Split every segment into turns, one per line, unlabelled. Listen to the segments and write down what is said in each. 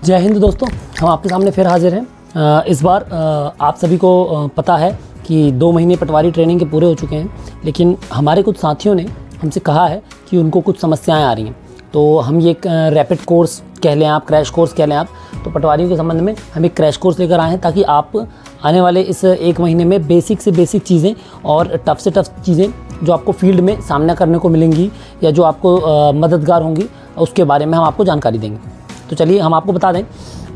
जय हिंद दोस्तों, हम आपके सामने फिर हाजिर हैं। इस बार आप सभी को पता है कि 2 महीने पटवारी ट्रेनिंग के पूरे हो चुके हैं, लेकिन हमारे कुछ साथियों ने हमसे कहा है कि उनको कुछ समस्याएं आ रही हैं। तो हम ये एक रैपिड कोर्स कह लें आप, क्रैश कोर्स कह लें आप, तो पटवारियों के संबंध में हम एक क्रैश कोर्स लेकर आए हैं ताकि आप आने वाले इस 1 महीने में बेसिक से बेसिक चीज़ें और टफ से टफ चीज़ें जो आपको फील्ड में सामना करने को मिलेंगी या जो आपको मददगार होंगी, उसके बारे में हम आपको जानकारी देंगे। तो चलिए हम आपको बता दें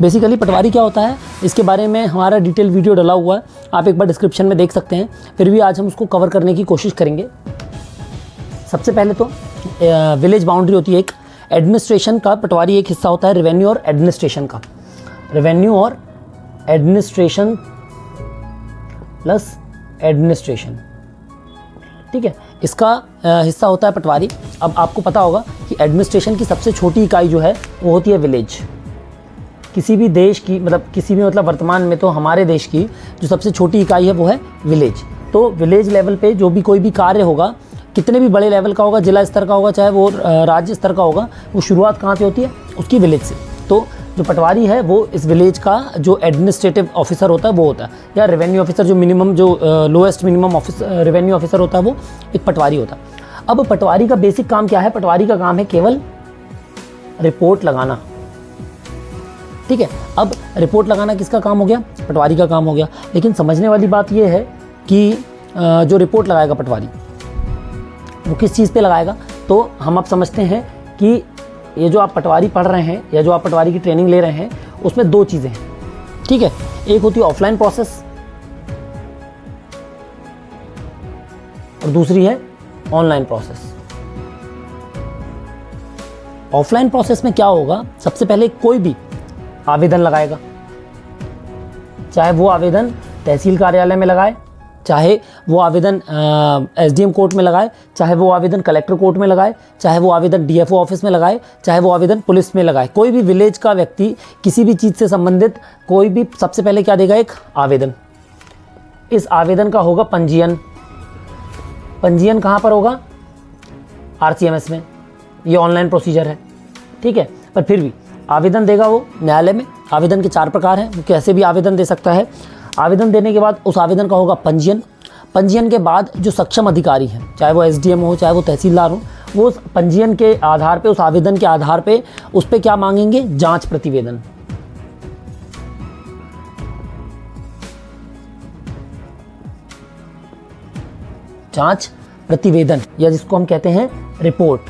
बेसिकली पटवारी क्या होता है, इसके बारे में हमारा डिटेल वीडियो डला हुआ है, आप एक बार डिस्क्रिप्शन में देख सकते हैं। फिर भी आज हम उसको कवर करने की कोशिश करेंगे। सबसे पहले तो विलेज बाउंड्री होती है एक, एडमिनिस्ट्रेशन का पटवारी एक हिस्सा होता है रेवेन्यू और एडमिनिस्ट्रेशन का, रेवेन्यू और एडमिनिस्ट्रेशन प्लस एडमिनिस्ट्रेशन, ठीक है, इसका हिस्सा होता है पटवारी। अब आपको पता होगा कि एडमिनिस्ट्रेशन की सबसे छोटी इकाई जो है वो होती है विलेज। किसी भी देश की मतलब वर्तमान में तो हमारे देश की जो सबसे छोटी इकाई है वो है विलेज। तो विलेज लेवल पे जो भी कोई भी कार्य होगा, कितने भी बड़े लेवल का होगा, जिला स्तर का होगा, चाहे वो राज्य स्तर का होगा, वो शुरुआत कहाँ से होती है, उसकी विलेज से। तो जो पटवारी है वो इस विलेज का जो एडमिनिस्ट्रेटिव ऑफिसर होता है वो होता है, या रेवेन्यू ऑफिसर जो मिनिमम जो लोएस्ट मिनिमम रेवेन्यू ऑफिसर होता है वो एक पटवारी होता है। अब पटवारी का बेसिक काम क्या है? पटवारी का काम है केवल रिपोर्ट लगाना, ठीक है। अब रिपोर्ट लगाना किसका काम हो गया? पटवारी का काम हो गया। लेकिन समझने वाली बात यह है कि जो रिपोर्ट लगाएगा पटवारी वो किस चीज़ पे लगाएगा? तो हम अब समझते हैं कि ये जो आप पटवारी पढ़ रहे हैं या जो आप पटवारी की ट्रेनिंग ले रहे हैं उसमें 2 चीज़ें हैं, ठीक है। एक होती है ऑफलाइन प्रोसेस और दूसरी है ऑनलाइन प्रोसेस। ऑफलाइन प्रोसेस में क्या होगा? सबसे पहले कोई भी आवेदन लगाएगा, चाहे वो आवेदन तहसील कार्यालय में लगाए, चाहे वो आवेदन एसडीएम कोर्ट में लगाए, चाहे वो आवेदन कलेक्टर कोर्ट में लगाए, चाहे वो आवेदन डीएफओ ऑफिस में लगाए, चाहे वो आवेदन पुलिस में लगाए। कोई भी विलेज का व्यक्ति किसी भी चीज़ से संबंधित कोई भी सबसे पहले क्या देगा? एक आवेदन। इस आवेदन का होगा पंजीयन। पंजीयन कहाँ पर होगा? आरसीएमएस में। ये ऑनलाइन प्रोसीजर है, ठीक है। पर फिर भी आवेदन देगा वो न्यायालय में। आवेदन के 4 प्रकार हैं, वो कैसे भी आवेदन दे सकता है। आवेदन देने के बाद उस आवेदन का होगा पंजीयन। पंजीयन के बाद जो सक्षम अधिकारी हैं, चाहे वो एसडीएम हो चाहे वो तहसीलदार हो, वो उस पंजीयन के आधार पे, उस आवेदन के आधार पे उस पर क्या मांगेंगे? जांच प्रतिवेदन। जांच प्रतिवेदन या जिसको हम कहते हैं रिपोर्ट,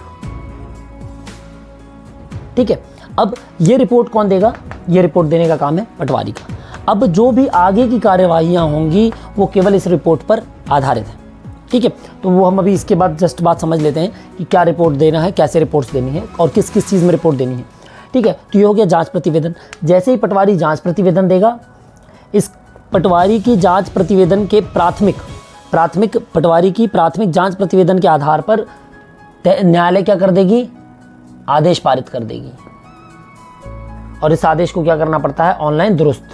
ठीक है। अब ये रिपोर्ट कौन देगा? ये रिपोर्ट देने का काम है पटवारी का। अब जो भी आगे की कार्यवाहियां होंगी वो केवल इस रिपोर्ट पर आधारित है, ठीक है। तो वो हम अभी इसके बाद जस्ट बात समझ लेते हैं कि क्या रिपोर्ट देना है, कैसे रिपोर्ट्स देनी है और किस किस चीज़ में रिपोर्ट देनी है, ठीक है। तो ये हो गया जांच प्रतिवेदन। जैसे ही पटवारी जांच प्रतिवेदन देगा, इस पटवारी की जांच प्रतिवेदन के पटवारी की प्राथमिक जांच प्रतिवेदन के आधार पर न्यायालय क्या कर देगी? आदेश पारित कर देगी। और इस आदेश को क्या करना पड़ता है? ऑनलाइन दुरुस्त,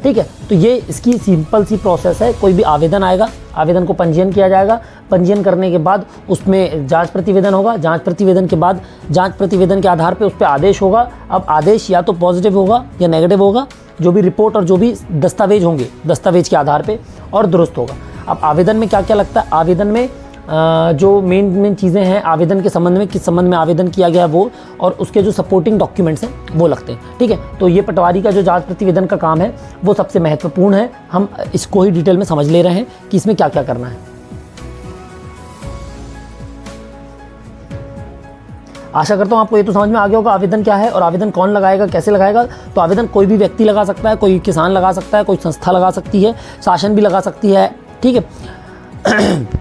ठीक है। तो ये इसकी सिंपल सी प्रोसेस है। कोई भी आवेदन आएगा, आवेदन को पंजीयन किया जाएगा, पंजीयन करने के बाद उसमें जांच प्रतिवेदन होगा, जांच प्रतिवेदन के बाद जांच प्रतिवेदन के आधार पे उस पर आदेश होगा। अब आदेश या तो पॉजिटिव होगा या नेगेटिव होगा, जो भी रिपोर्ट और जो भी दस्तावेज होंगे दस्तावेज के आधार पे, और दुरुस्त होगा। अब आवेदन में क्या क्या लगता है? आवेदन में जो मेन चीज़ें हैं आवेदन के संबंध में, किस संबंध में आवेदन किया गया वो, और उसके जो सपोर्टिंग डॉक्यूमेंट्स हैं वो लगते हैं, ठीक है। तो ये पटवारी का जो जांच प्रतिवेदन का काम है वो सबसे महत्वपूर्ण है। हम इसको ही डिटेल में समझ ले रहे हैं कि इसमें क्या क्या करना है। आशा करता हूँ आपको ये तो समझ में आ गया होगा आवेदन क्या है और आवेदन कौन लगाएगा, कैसे लगाएगा। तो आवेदन कोई भी व्यक्ति लगा सकता है, कोई किसान लगा सकता है, कोई संस्था लगा सकती है, शासन भी लगा सकती है, ठीक है।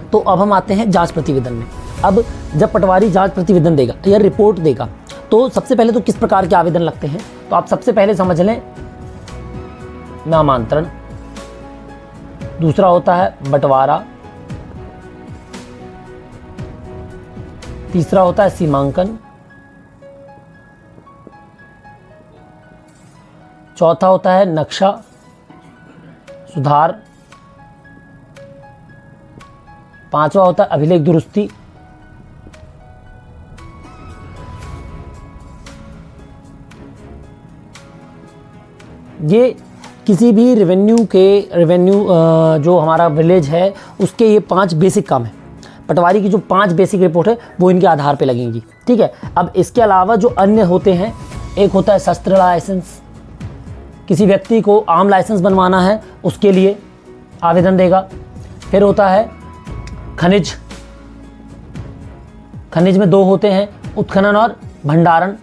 तो अब हम आते हैं जांच प्रतिवेदन में। अब जब पटवारी जांच प्रतिवेदन देगा या रिपोर्ट देगा, तो सबसे पहले तो किस प्रकार के आवेदन लगते हैं? तो आप सबसे पहले समझ लें नामांतरण, दूसरा होता है बंटवारा, तीसरा होता है सीमांकन, चौथा होता है नक्शा सुधार, 5वां होता है अभिलेख दुरुस्ती, ये किसी भी रेवेन्यू जो हमारा विलेज है उसके ये 5 बेसिक काम है। पटवारी की जो 5 बेसिक रिपोर्ट है वो इनके आधार पे लगेंगी, ठीक है। अब इसके अलावा जो अन्य होते हैं, एक होता है शस्त्र लाइसेंस, किसी व्यक्ति को आम लाइसेंस बनवाना है उसके लिए आवेदन देगा। फिर होता है खनिज में 2 होते हैं, उत्खनन और भंडारण।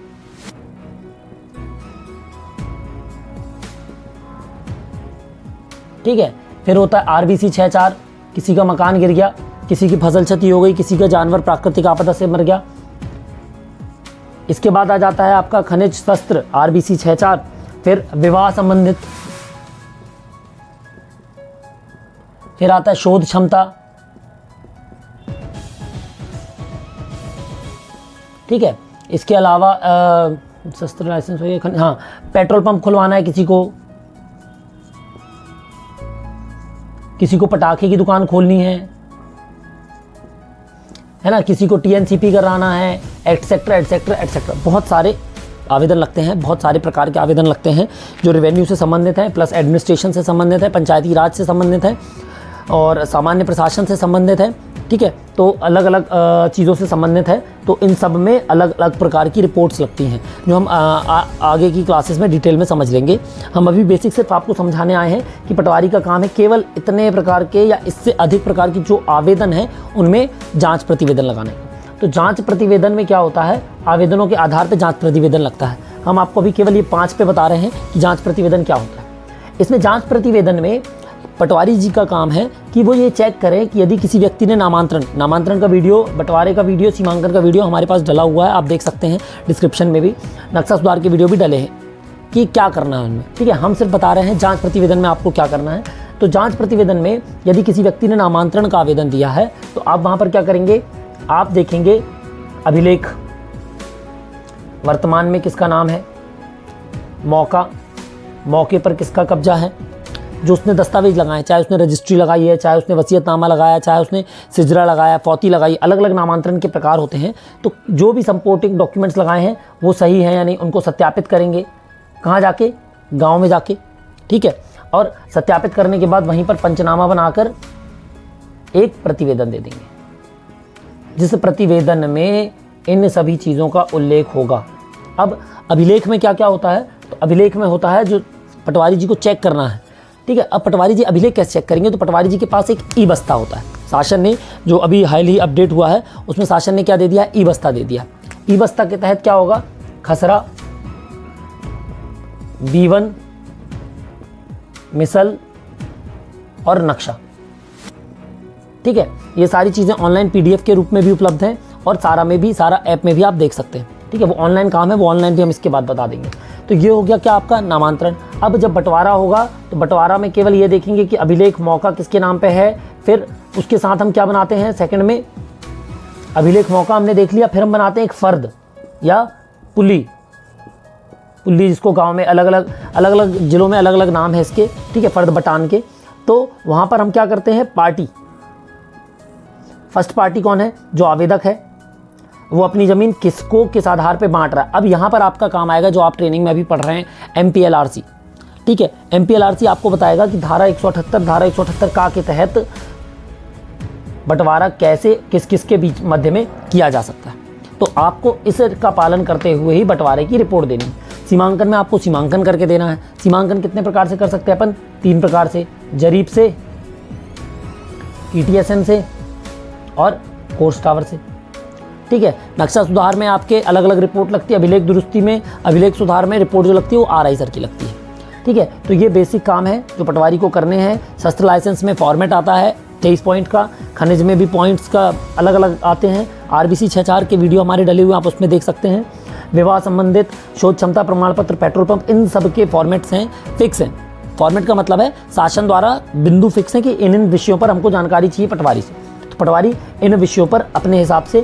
ठीक है। फिर होता है RBC 64, किसी का मकान गिर गया, किसी की फसल क्षति हो गई, किसी का जानवर प्राकृतिक आपदा से मर गया। इसके बाद आ जाता है आपका खनिज शस्त्र RBC 64। फिर विवाह संबंधित, फिर आता है शोध क्षमता, ठीक है। इसके अलावा शस्त्र लाइसेंस हो गया, हाँ, पेट्रोल पंप खुलवाना है किसी को पटाखे की दुकान खोलनी है ना, किसी को TNCP कराना है, एटसेट्रा एटसेट्रा एटसेट्रा। बहुत सारे आवेदन लगते हैं, बहुत सारे प्रकार के आवेदन लगते हैं जो रेवेन्यू से संबंधित हैं, प्लस एडमिनिस्ट्रेशन से संबंधित है, पंचायती राज से संबंधित है और सामान्य प्रशासन से संबंधित है, ठीक है। तो अलग अलग चीज़ों से संबंधित है। तो इन सब में अलग अलग प्रकार की रिपोर्ट्स लगती हैं जो हम आगे की क्लासेस में डिटेल में समझ लेंगे। हम अभी बेसिक सिर्फ आपको समझाने आए हैं कि पटवारी का काम है केवल इतने प्रकार के या इससे अधिक प्रकार की जो आवेदन है उनमें जांच प्रतिवेदन लगाने का। तो जांच प्रतिवेदन में क्या होता है, आवेदनों के आधार पर जांच प्रतिवेदन लगता है। हम आपको अभी केवल ये 5 पे बता रहे हैं कि जांच प्रतिवेदन क्या होता है। इसमें जांच प्रतिवेदन में पटवारी जी का काम है कि वो ये चेक करें कि यदि किसी व्यक्ति ने नामांतरण का वीडियो, बंटवारे का वीडियो, सीमांकन का वीडियो हमारे पास डला हुआ है, आप देख सकते हैं डिस्क्रिप्शन में भी, नक्शा सुधार के वीडियो भी डले हैं कि क्या करना है उनमें, ठीक है। हम सिर्फ बता रहे हैं जांच प्रतिवेदन में आपको क्या करना है। तो जांच प्रतिवेदन में यदि किसी व्यक्ति ने नामांतरण का आवेदन दिया है तो आप वहाँ पर क्या करेंगे, आप देखेंगे अभिलेख, वर्तमान में किसका नाम है, मौके पर किसका कब्जा है, जो उसने दस्तावेज लगाए, चाहे उसने रजिस्ट्री लगाई है, चाहे उसने वसीयतनामा लगाया, चाहे उसने सिजरा लगाया, फौती लगाई, अलग अलग नामांतरण के प्रकार होते हैं। तो जो भी सपोर्टिंग डॉक्यूमेंट्स लगाए हैं वो सही हैं या नहीं, उनको सत्यापित करेंगे। कहाँ जाके, गांव में जाके, ठीक है। और सत्यापित करने के बाद वहीं पर पंचनामा बनाकर एक प्रतिवेदन दे देंगे, जिस प्रतिवेदन में इन सभी चीज़ों का उल्लेख होगा। अब अभिलेख में क्या क्या होता है, तो अभिलेख में होता है जो पटवारी जी को चेक करना है, ठीक है। अब पटवारी जी अभिलेख कैसे चेक करेंगे, तो पटवारी जी के पास एक ई-बस्ता होता है। शासन ने जो अभी हाल ही अपडेट हुआ है उसमें शासन ने क्या दे दिया, ई-बस्ता दे दिया। ई-बस्ता के तहत क्या होगा, खसरा, B1, मिसल और नक्शा, ठीक है। ये सारी चीज़ें ऑनलाइन PDF के रूप में भी उपलब्ध हैं और सारा ऐप में भी आप देख सकते हैं, ठीक है। वो ऑनलाइन काम है, वो ऑनलाइन भी हम इसके बाद बता देंगे। तो ये हो गया क्या आपका नामांतरण। अब जब बंटवारा होगा तो बंटवारा में केवल ये देखेंगे कि अभिलेख मौका किसके नाम पे है, फिर उसके साथ हम क्या बनाते हैं, सेकंड में अभिलेख मौका हमने देख लिया, फिर हम बनाते हैं एक फर्द या पुली, जिसको गांव में अलग अलग जिलों में अलग अलग नाम है इसके, ठीक है, फर्द बटान के। तो वहाँ पर हम क्या करते हैं, पार्टी, फर्स्ट पार्टी कौन है, जो आवेदक है, वो अपनी ज़मीन किस आधार पे बांट रहा है। अब यहाँ पर आपका काम आएगा जो आप ट्रेनिंग में अभी पढ़ रहे हैं, MPLRC, ठीक है। MPLRC आपको बताएगा कि धारा 178 का के तहत बंटवारा कैसे किस के बीच मध्य में किया जा सकता है। तो आपको इसका पालन करते हुए ही बंटवारे की रिपोर्ट देनी है। सीमांकन में आपको सीमांकन करके देना है। सीमांकन कितने प्रकार से कर सकते हैं अपन, 3 प्रकार से, जरीब से, TTSN से और कोर्स टावर से, ठीक है। नक्शा सुधार में आपके अलग अलग रिपोर्ट लगती है, अभिलेख दुरुस्ती में, अभिलेख सुधार में रिपोर्ट जो लगती है वो RI सर की लगती है, ठीक है। तो ये बेसिक काम है जो पटवारी को करने हैं। शस्त्र लाइसेंस में फॉर्मेट आता है 23 पॉइंट का, खनिज में भी पॉइंट्स का अलग अलग आते हैं। RBC 64 के वीडियो हमारे डले हुए आप उसमें देख सकते हैं। विवाह संबंधित, शोध क्षमता प्रमाण पत्र, पेट्रोल पंप, इन सब के फॉर्मेट्स हैं, फिक्स हैं। फॉर्मेट का मतलब है शासन द्वारा बिंदु फिक्स है कि इन विषयों पर हमको जानकारी चाहिए पटवारी से। पटवारी इन विषयों पर अपने हिसाब से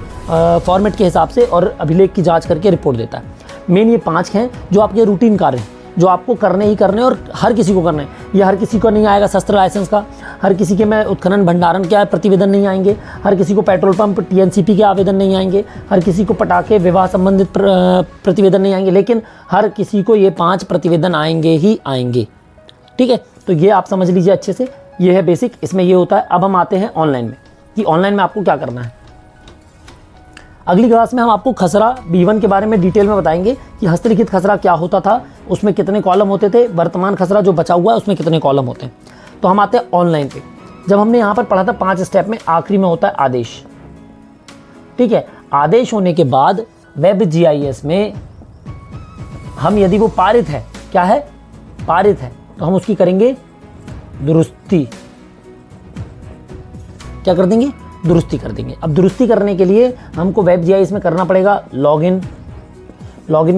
फॉर्मेट के हिसाब से और अभिलेख की जांच करके रिपोर्ट देता है। मेन ये 5 हैं जो आपके रूटीन कार्य हैं, जो आपको करने ही करने और हर किसी को करने हैं। ये हर किसी को नहीं आएगा शस्त्र लाइसेंस का, हर किसी के में उत्खनन भंडारण क्या है प्रतिवेदन नहीं आएंगे, हर किसी को पेट्रोल पंप टीएनसीपी के आवेदन नहीं आएंगे, हर किसी को पटाखे विवाह संबंधित प्रतिवेदन नहीं आएंगे, लेकिन हर किसी को ये 5 प्रतिवेदन आएंगे ही आएंगे। ठीक है, तो ये आप समझ लीजिए अच्छे से, ये है बेसिक, इसमें ये होता है। अब हम आते हैं ऑनलाइन में कि ऑनलाइन में आपको क्या करना है। अगली क्लास में हम आपको खसरा B1 के बारे में डिटेल में बताएंगे कि हस्तलिखित खसरा क्या होता था, उसमें कितने कॉलम होते थे, वर्तमान खसरा जो बचा हुआ है उसमें कितने कॉलम होते हैं। तो हम आते हैं ऑनलाइन पे। जब हमने यहाँ पर पढ़ा था 5 स्टेप में आखिरी में होता है आदेश। ठीक है, आदेश होने के बाद वेब GIS में हम यदि वो पारित है, क्या है, पारित है, तो हम उसकी करेंगे दुरुस्ती। क्या कर देंगे, दुरुस्ती कर देंगे। अब दुरुस्ती करने के लिए हमको वेब GIS में करना पड़ेगा लॉगिन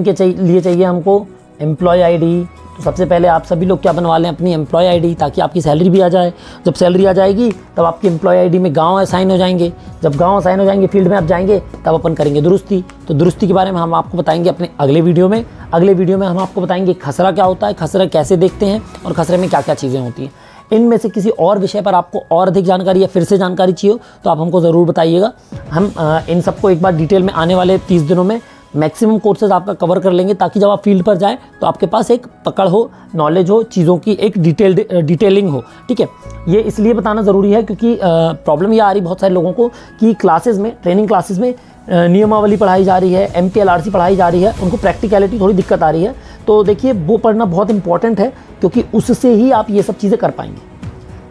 के लिए चाहिए हमको एम्प्लॉय आईडी। तो सबसे पहले आप सभी लोग क्या बनवा लें, अपनी एम्प्लॉय आईडी, ताकि आपकी सैलरी भी आ जाए। जब सैलरी आ जाएगी तब आपकी एम्प्लॉय आईडी में गांव असाइन हो जाएंगे। जब गांव असाइन हो जाएंगे, फील्ड में आप जाएंगे, तब अपन करेंगे दुरुस्ती। तो दुरुस्ती के बारे में हम आपको बताएंगे अपने अगले वीडियो में। अगले वीडियो में हम आपको बताएंगे खसरा क्या होता है, खसरा कैसे देखते हैं और खसरे में क्या क्या चीज़ें होती हैं। इनमें से किसी और विषय पर आपको और अधिक जानकारी या फिर से जानकारी चाहिए हो तो आप हमको ज़रूर बताइएगा। हम इन सबको एक बार डिटेल में आने वाले 30 दिनों में मैक्सिमम कोर्सेज आपका कवर कर लेंगे, ताकि जब आप फील्ड पर जाएं तो आपके पास एक पकड़ हो, नॉलेज हो, चीज़ों की एक डिटेलिंग हो। ठीक है, ये इसलिए बताना ज़रूरी है क्योंकि प्रॉब्लम ये आ रही बहुत सारे लोगों को कि क्लासेस में, ट्रेनिंग क्लासेस में नियमावली पढ़ाई जा रही है, MPLRC पढ़ाई जा रही है, उनको प्रैक्टिकलिटी थोड़ी दिक्कत आ रही है। तो देखिए, वो पढ़ना बहुत इंपॉर्टेंट है क्योंकि उससे ही आप ये सब चीज़ें कर पाएंगे।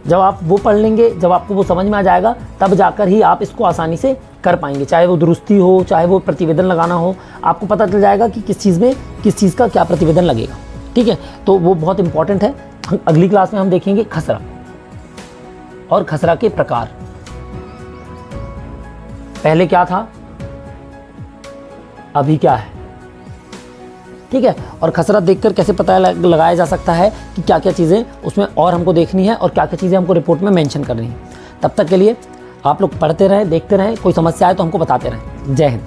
जब आप वो पढ़ लेंगे, जब आपको वो समझ में आ जाएगा, तब जाकर ही आप इसको आसानी से कर पाएंगे। चाहे वो दुरुस्ती हो, चाहे वो प्रतिवेदन लगाना हो, आपको पता चल जाएगा कि किस चीज़ में किस चीज़ का क्या प्रतिवेदन लगेगा। ठीक है, तो वो बहुत इंपॉर्टेंट है। अगली क्लास में हम देखेंगे खसरा और खसरा के प्रकार। पहले क्या था, अभी क्या है। ठीक है, और खसरा देखकर कैसे पता लगाया जा सकता है कि क्या क्या चीज़ें उसमें और हमको देखनी है और क्या क्या चीज़ें हमको रिपोर्ट में मेंशन करनी है। तब तक के लिए आप लोग पढ़ते रहें, देखते रहें, कोई समस्या आए तो हमको बताते रहें। जय हिंद।